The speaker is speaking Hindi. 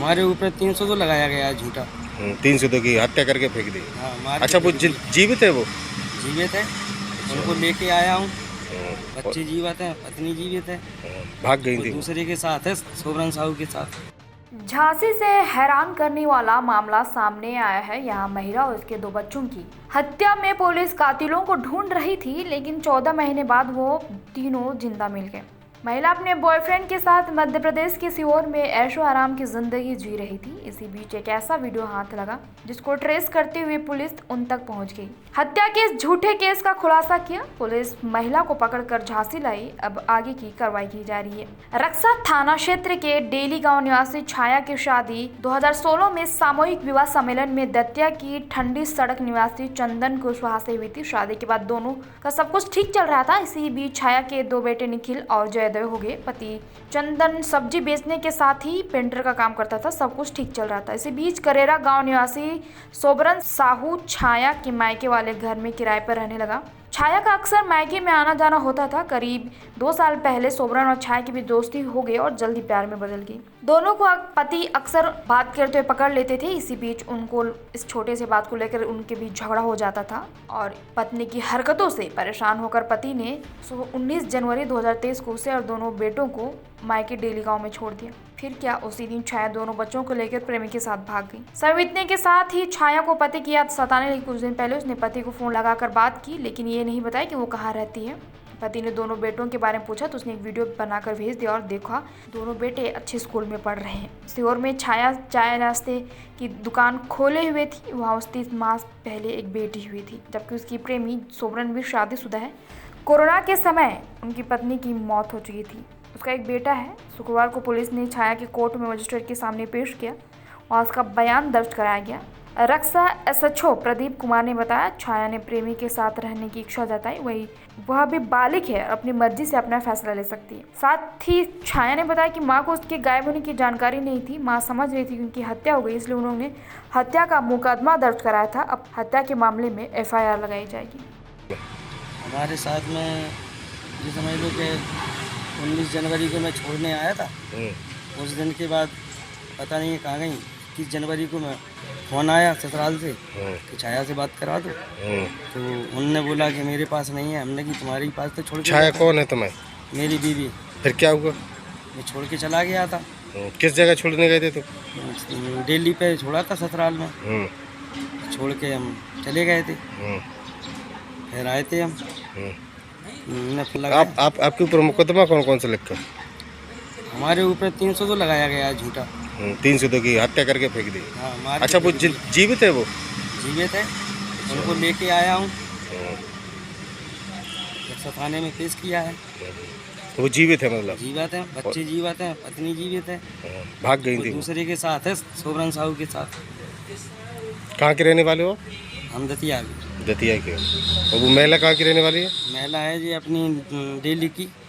हमारे ऊपर 300 तो लगाया गया है झूठा। 302 की हत्या करके फेंक दी। हाँ, मार के अच्छा, वो फेंक दी। जीवित है वो? जीवित है, उनको लेके आया हूँ। और बच्चे जीवित हैं, पत्नी जीवित है, भाग गई वो थी वो। दूसरे के साथ है, सोबरन साहू के साथ। झांसी से हैरान करने वाला मामला सामने आया है। यहाँ महिला और उसके 2 बच्चों की हत्या में पुलिस कातिलों को ढूंढ रही थी, लेकिन 14 महीने बाद वो तीनों जिंदा मिल गए। महिला अपने बॉयफ्रेंड के साथ मध्य प्रदेश के सीहोर में ऐशो आराम की जिंदगी जी रही थी। इसी बीच एक ऐसा वीडियो हाथ लगा जिसको ट्रेस करते हुए पुलिस उन तक पहुंच गई। हत्या के इस झूठे केस का खुलासा किया पुलिस, महिला को पकड़कर झांसी लाई। अब आगे की कार्रवाई की जा रही है। रक्सा थाना क्षेत्र के डेली गांव निवासी छाया की शादी 2016 में सामूहिक विवाह सम्मेलन में दतिया की ठंडी सड़क निवासी चंदन कुशवाहा से हुई थी। शादी के बाद दोनों का सब कुछ ठीक चल रहा था। इसी बीच छाया के 2 बेटे निखिल और जयदेव हो गए। पति चंदन सब्जी बेचने के साथ ही पेंटर का काम करता था। सब कुछ ठीक चल रहा था। इसी बीच करेरा गांव निवासी सोबरन साहू छाया के मायके वाले घर में किराए पर रहने लगा। छाया का अक्सर मायके में आना जाना होता था। करीब 2 साल पहले सोबरन और छाया की भी दोस्ती हो गई और जल्दी प्यार में बदल गई। दोनों को पति अक्सर बात करते हुए पकड़ लेते थे। इसी बीच उनको इस छोटे से बात को लेकर उनके बीच झगड़ा हो जाता था और पत्नी की हरकतों से परेशान होकर पति ने 19 जनवरी 2023 को उसे और दोनों बेटों को मायके डेली गांव में छोड़ दिया। फिर क्या, उसी दिन छाया दोनों बच्चों को लेकर प्रेमी के साथ भाग गई। सब इतने के साथ ही छाया को पति की याद सताने लगी। कुछ दिन पहले उसने पति को फोन लगाकर बात की, लेकिन ये नहीं बताया कि वो कहाँ रहती है। पति ने दोनों बेटों के बारे में पूछा तो उसने एक वीडियो बनाकर भेज दिया और देखा दोनों बेटे अच्छे स्कूल में पढ़ रहे हैं। सीहोर में छाया चाय नाश्ते की दुकान खोले हुए थी। वहाँ उसकी 3 माह पहले एक बेटी हुई थी, जबकि उसकी प्रेमी सोबरन भी शादीशुदा है। कोरोना के समय उनकी पत्नी की मौत हो चुकी थी। उसका एक बेटा है। शुक्रवार को पुलिस ने छाया के कोर्ट में मजिस्ट्रेट के सामने पेश किया और उसका बयान दर्ज कराया गया। रक्षा एसएचओ प्रदीप कुमार ने बताया, छाया ने प्रेमी के साथ रहने की इच्छा जताई। वह भी बालिग है, अपनी मर्जी से अपना फैसला ले सकती है। साथ ही छाया ने बताया कि मां को उसके गायब होने की जानकारी नहीं थी। मां समझ रही थी कि उनकी हत्या हो गई, इसलिए उन्होंने हत्या का मुकदमा दर्ज कराया था। अब हत्या के मामले में FIR लगाई जाएगी। हमारे साथ में ये समझ लो कि 19 जनवरी को मैं छोड़ने आया था। उस दिन के बाद पता नहीं कहाँ गई। 21 जनवरी को मैं फ़ोन आया ससुराल से कि छाया से बात करा दो। तो उन्होंने बोला कि मेरे पास नहीं है। हमने कि तुम्हारे पास तो छोड़ के छाया कौन है तुम्हें? मेरी बीवी। फिर क्या हुआ? मैं छोड़ के चला गया था। किस जगह छोड़ने गए थे तुम? दिल्ली पे छोड़ा था ससुराल में। छोड़ के हम चले गए थे। फिर आए थे हम। आपके ऊपर मुकदमा कौन कौन सा लिखा? हमारे ऊपर 300 तो लगाया गया है झूठा। 302 की हत्या करके फेंक दी। हाँ, मार के अच्छा, वो फेंक दी। जीवित है वो? जीवित है, उनको लेके आया हूँ। रक्षा थाने में पेश किया है। वो जीवित है मतलब? जीवित है, बच्चे जीवित हैं, पत्नी जीवित है, भाग गई वो थी वो। दूसरे के साथ है, सोबरन साहू के साथ। कहाँ के रहने वाले हो? हम दतिया की। दतिया के। और वो महिला कहाँ की रहने वाली है? महिला है जी अपनी दिल्ली की।